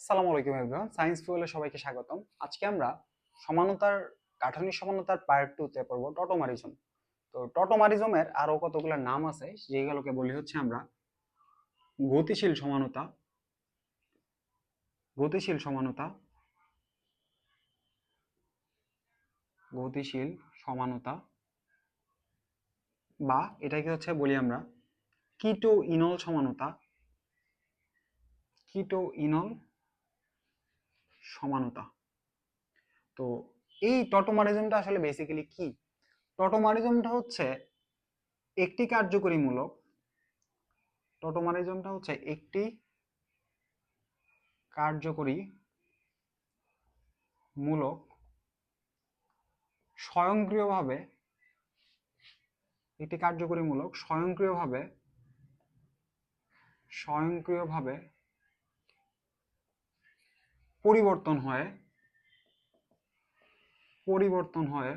আসসালামু আলাইকুম everyone, science ফুয়েলে সবাইকে স্বাগতম। আজকে আমরা সমানতার গাঠনিক সমানতার পার্ট 2 তে পড়ব টটোমারিজম। তো টটোমারিজমের আরো কতগুলো নাম আছে, যেগুলোকে বলি হচ্ছে আমরা গতিশীল সমানতা, গতিশীল সমানতা, গতিশীল সমানতা, বা এটাকে হচ্ছে বলি আমরা কিটো ইনল সমানতা, কিটো ইনল সমানতা। তো এই টটোমারিজমটা আসলে বেসিক্যালি কি? টটোমারিজমটা হচ্ছে একটি কার্যকরী মূলক, টটোমারিজমটা হচ্ছে একটি কার্যকরী মূলক স্বয়ংক্রিয়ভাবে, একটি কার্যকরী মূলক স্বয়ংক্রিয়ভাবে স্বয়ংক্রিয়ভাবে পরিবর্তন হয়ে পরিবর্তন হয়ে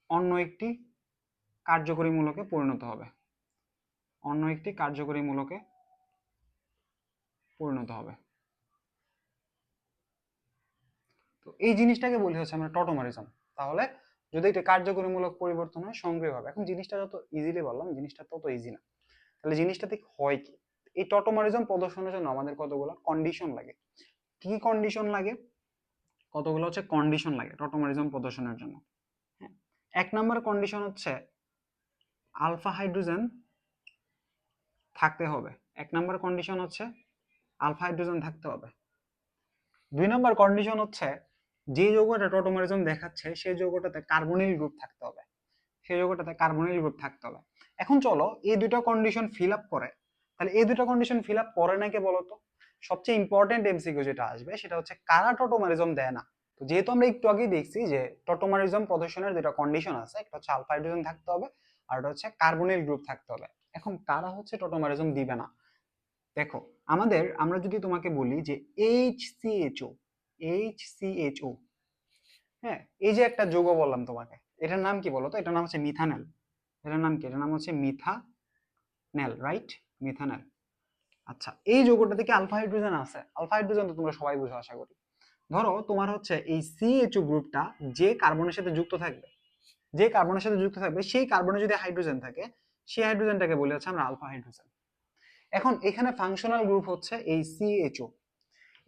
অন্য একটি কার্যকরী মূলকে পরিণত হবে, অন্য একটি কার্যকরী মূলকে পরিণত হবে। তো এই জিনিসটাকে বলি হচ্ছে আমরা টটোমারিজম। তাহলে যদি একটা কার্যকরী মূলক পরিবর্তন হয় স্বয়ংক্রিয়ভাবে, এখন জিনিসটা যত ইজিলি বললাম, জিনিসটা তত ইজি না। তাহলে জিনিসটা ঠিক হয় কি? এই টটোমারিজম প্রদর্শনের জন্য আমাদের কতগুলো কন্ডিশন লাগে। কি কন্ডিশন লাগে? কতগুলো হচ্ছে কন্ডিশন লাগে টটোমারিজম প্রদর্শনের জন্য। হ্যাঁ, এক নম্বর কন্ডিশন হচ্ছে আলফা হাইড্রোজেন থাকতে হবে। এক নম্বর কন্ডিশন হচ্ছে আলফা হাইড্রোজেন থাকতে হবে। দুই নম্বর কন্ডিশন হচ্ছে যে যৌগটা টটোমারিজম দেখাচ্ছে সেই যৌগটাতে কার্বনিল গ্রুপ থাকতে হবে, সেই যৌগটাতে কার্বনিল গ্রুপ থাকতে হবে। এখন চলো এই দুটো কন্ডিশন ফিল আপ করে, তাহলে এই দুটো কন্ডিশন ফিল আপ করে নাকি বলতো? সবচেয়ে ইম্পর্টেন্ট এমসিকিউ যেটা আসবে সেটা হচ্ছে কারা টটোমারিজম দেয় না। তো যেহেতু আমরা একটু আগেই দেখছি যে টটোমারিজম প্রদর্শনের দুটো কন্ডিশন আছে, একটা হচ্ছে আলফা হাইড্রোজেন থাকতে হবে আর একটা হচ্ছে কার্বনিল গ্রুপ থাকতে হবে। এখন কারা হচ্ছে টটোমারিজম দিবে না? দেখো, আমরা যদি তোমাকে বলি যে HCHO, HCHO, হ্যাঁ, এই যে একটা যৌগ বললাম তোমাকে, এটার নাম কি বলো তো? এটার নাম হচ্ছে মিথানেল। এটার নাম কি? এটার নাম হচ্ছে মিথানেল, রাইট? মিথানেল। আচ্ছা, এই যৌগটা থেকে আলফা হাইড্রোজেন আছে। আলফা হাইড্রোজেন তো তোমরা সবাই বুঝো আশা করি। ধরো তোমার হচ্ছে এই CHO গ্রুপটা যে কার্বনের সাথে যুক্ত থাকবে, যে কার্বনের সাথে যুক্ত থাকবে সেই কার্বনে যদি হাইড্রোজেন থাকে, সেই হাইড্রোজেনটাকে বলে হচ্ছে আমরা আলফা হাইড্রোজেন। এখন এখানে ফাংশনাল গ্রুপ হচ্ছে এই CHO।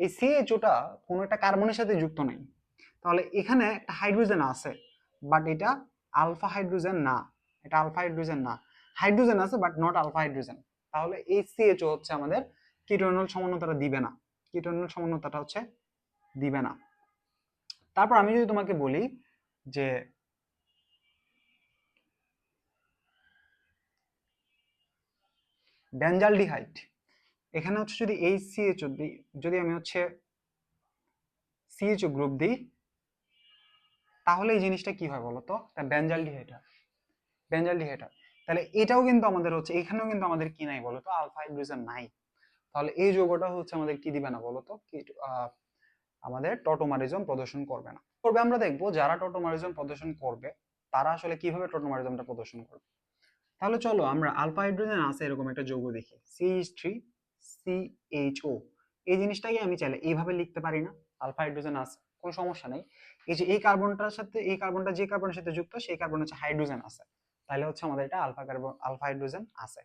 এই CHOটা কোনো একটা কার্বনের সাথে যুক্ত নেই, তাহলে এখানে একটা হাইড্রোজেন আছে, বাট এটা আলফা হাইড্রোজেন না। এটা আলফা হাইড্রোজেন না, হাইড্রোজেন আছে বাট নট আলফা হাইড্রোজেন। তাহলে এই CHO হচ্ছে আমাদের কিটোনল সমন্বয়টা দিবে না, কিটোনল সমন্বয়টা হচ্ছে দিবে না। তারপর আমি যদি তোমাকে বলি যে বেঞ্জালডিহাইড, এখানে হচ্ছে যদি এই CHO দিই, যদি আমি হচ্ছে CHO গ্রুপ দিই, তাহলে এই জিনিসটা কি হয় বলতো? বেঞ্জালডিহাইড হয়, বেঞ্জালডিহাইড হয়। তাহলে এটাও কিন্তু আমাদের হচ্ছে, এখানেও কিন্তু আমাদের কি নাই বলতো? আলফা হাইড্রোজেন নাই। তাহলে এই যৌগটা হচ্ছে আমাদের কি দিবে না বলতো? কি আমাদের টটোমারিজম প্রদর্শন করবে না। করবে আমরা দেখবো যারা টটোমারিজম প্রদর্শন করবে তারা আসলে কিভাবে টটোমারিজমটা প্রদর্শন করবে। তাহলে চলো আমরা আলফা হাইড্রোজেন আছে এরকম একটা যৌগ দেখি, CH3CHO। এই জিনিসটাকে আমি চাইলে এইভাবে লিখতে পারি না? আলফা হাইড্রোজেন আছে, কোনো সমস্যা নেই। এই যে এই কার্বনটার সাথে এই কার্বনটা যে কার্বনের সাথে যুক্ত, সেই কার্বন হচ্ছে হাইড্রোজেন আছে, তাহলে হচ্ছে আমাদের এটা আলফা কার্বন, আলফা হাইড্রোজেন আছে।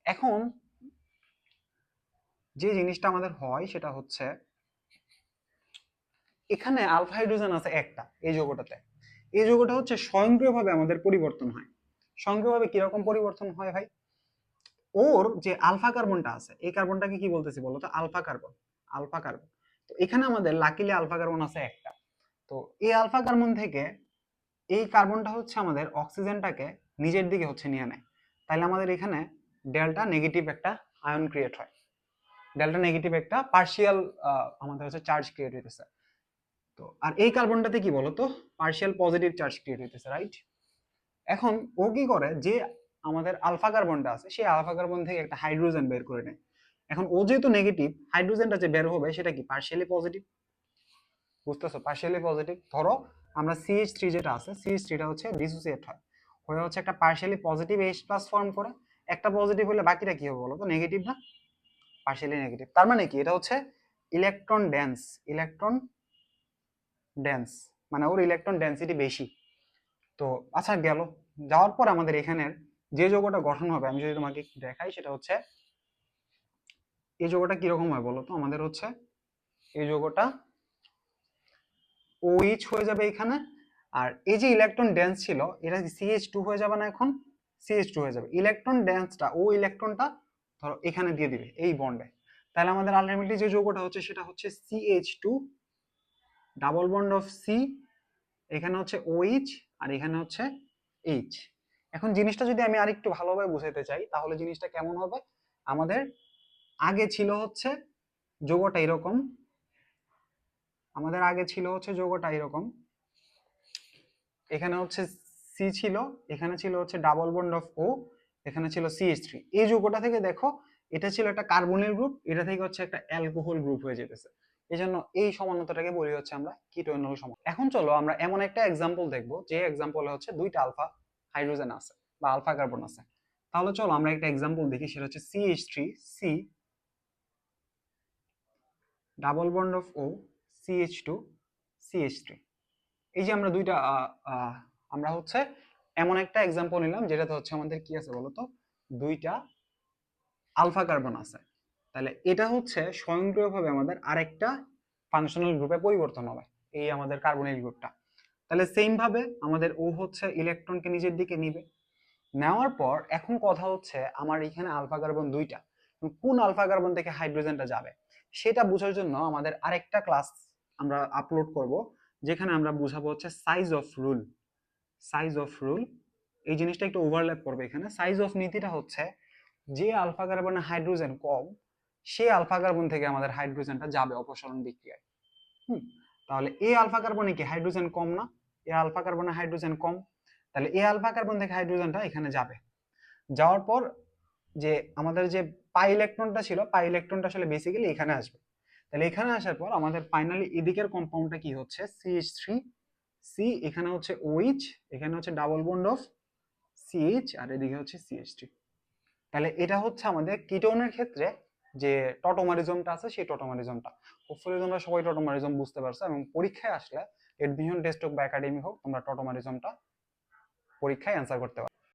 এখন যে জিনিসটা আমাদের হয় সেটা হচ্ছে এখানে আলফা হাইড্রোজেন আছে একটা এই যৌগটাতে। এই যৌগটা হচ্ছে স্বয়ংক্রিয়ভাবে আমাদের পরিবর্তন হয়। স্বয়ংক্রিয়ভাবে কিরকম পরিবর্তন হয় ভাই? ওর যে আলফা কার্বনটা আছে, এই কার্বনটাকে কি বলতেছি বলতো? Alpha carbon, alpha carbon. তো এখানে আমাদের লাকিলি আলফা কার্বন আছে একটা। তো এই আলফা কার্বন থেকে এই কার্বনটা হচ্ছে আমাদের অক্সিজেনটাকে নিজের দিকে হচ্ছে নিয়ে নেয়। তাহলে আমাদের এখানে ডেল্টা নেগেটিভ একটা আয়ন ক্রিয়েট হয়, ডেল্টা নেগেটিভ একটা পার্শিয়াল আমাদের হচ্ছে চার্জ ক্রিয়েট হইতেছে। তো আর এই কার্বনটাতে কি বলতো? পার্শিয়াল পজিটিভ চার্জ ক্রিয়েট হইতেছে, রাইট? এখন ও কি করে, যে আমাদের আলফা কার্বনটা আছে সেই আলফা কার্বন থেকে একটা হাইড্রোজেন বের করে নেয়। এখন ও যেহেতু নেগেটিভ, হাইড্রোজেনটা যে বের হবে সেটা কি পার্শিয়ালি পজিটিভ, বুঝতেছো? Partially positive. ধরো আমরা CH3 যেটা আছে, CH3টা হচ্ছে ডিসোসিয়েট হয়, হয়ে হচ্ছে একটা পার্শিয়ালি পজিটিভ H+ ফর্ম করে। একটা পজিটিভ হলে বাকিটা কি হবে বলো তো? নেগেটিভ না? Partially negative. তার মানে কি, এটা হচ্ছে ইলেকট্রন ডেন্স, ইলেকট্রন ডেন্স মানে ওর ইলেকট্রন ডেন্সিটি বেশি। তো আচ্ছা গেল, যাওয়ার পর আমাদের এখানের যে যৌগটা গঠন হবে আমি যদি তোমাকে একটু দেখাই, সেটা হচ্ছে এই যৌগটা কিরকম হয় বলো তো। আমাদের হচ্ছে এই যৌগটা OH হয়ে যাবে এখানে, আর এই যে ইলেকট্রন ডেন্স ছিল এটা CH2 হয়ে যাবে না, এখন CH2 হয়ে যাবে। ইলেকট্রন ডেন্সটা ও ইলেকট্রনটা ধরো এখানে দিয়ে দিবে এই বন্ডে, তাহলে আমাদের আলটিমেটলি যে যৌগটা হচ্ছে সেটা হচ্ছে CH2 double bond of C, এখানে হচ্ছে OH আর এখানে হচ্ছে H। এখন জিনিসটা যদি আমি আরেকটু ভালোভাবে বুঝাতে চাই তাহলে জিনিসটা কেমন হবে, আমাদের আগে ছিল হচ্ছে যৌগটা এরকম, আমাদের আগে ছিল হচ্ছে যৌগটা এরকম, এখানে হচ্ছে সি ছিল, এখানে ছিল হচ্ছে ডাবল বন্ড অফ ও, এখানে ছিল CH3। এই যৌগটা থেকে দেখো এটা ছিল একটা কার্বনিল গ্রুপ, এটা থেকে হচ্ছে একটা অ্যালকোহল গ্রুপ হয়ে যেতেছে। এই জন্য এই সমানতাটাকে বলি হচ্ছে আমরা কিটোএনল সমান। এখন চলো আমরা এমন একটা এক্সাম্পল দেখবো যে এক্সাম্পলে হচ্ছে দুইটা আলফা হাইড্রোজেন আছে বা আলফা কার্বন আছে। তাহলে চলো আমরা একটা এক্সাম্পল দেখি, সেটা হচ্ছে CH3 C double bond of O CH2 CH3। এই যে আমরা দুইটা আমরা হচ্ছে এমন একটা এক্সাম্পল নিলাম যেটাতে হচ্ছে আমাদের কি আছে বলতো, দুইটা আলফা কার্বন আছে। তাহলে এটা হচ্ছে স্বয়ংক্রিয়ভাবে আমাদের আরেকটা ফাংশনাল গ্রুপে পরিবর্তন হবে, এই আমাদের কার্বনিল গ্রুপটা। তাহলে সেম ভাবে আমাদের ও হচ্ছে ইলেকট্রনকে নিজের দিকে নিবে, নেওয়ার পর এখন কথা হচ্ছে আমার এখানে আলফা কার্বন দুইটা, কোন আলফা কার্বন থেকে হাইড্রোজেনটা যাবে সেটা বোঝার জন্য আমাদের আরেকটা ক্লাস আমরা আপলোড করব, যেখানে আমরা বুঝাবো হচ্ছে size of rule. Size of rule এই জিনিসটা একটু ওভারল্যাপ করবে এখানে। সাইজ অফ নীতিটা হচ্ছে যে আলফা কার্বনে হাইড্রোজেন কম সেই আলফা কার্বন থেকে আমাদের হাইড্রোজেনটা যাবে অপসারণ বিক্রিয়ায়। তাহলে এই আলফা কার্বনে কি হাইড্রোজেন কম না, এই আলফা কার্বনে হাইড্রোজেন কম, তাহলে এই আলফা কার্বন থেকে হাইড্রোজেনটা এখানে যাবে। যাওয়ার পর যে আমাদের যে পাই ইলেকট্রনটা ছিল, পাই ইলেকট্রনটা আসলে বেসিক্যালি এখানে আসবে। তাহলে এখানে আসার পর আমাদের ফাইনালি এদিকের কম্পাউন্ডটা কি হচ্ছে CH3 C, এখানে হচ্ছে OH, এখানে হচ্ছে ডাবল বন্ড অফ CH আর এদিকে হচ্ছে CH3। তাহলে এটা হচ্ছে আমাদের কিটোনের ক্ষেত্রে যে টটোমারিজমটা আছে সেই টটোমারিজমটা। হোপফুলি তোমরা সবাই টটোমারিজম বুঝতে পারছো, এবং পরীক্ষায় আসলে এডমিশন টেস্ট হোক বা একাডেমি হোক তোমরা টটোমারিজমটা পরীক্ষায় অ্যান্সার করতে পারো।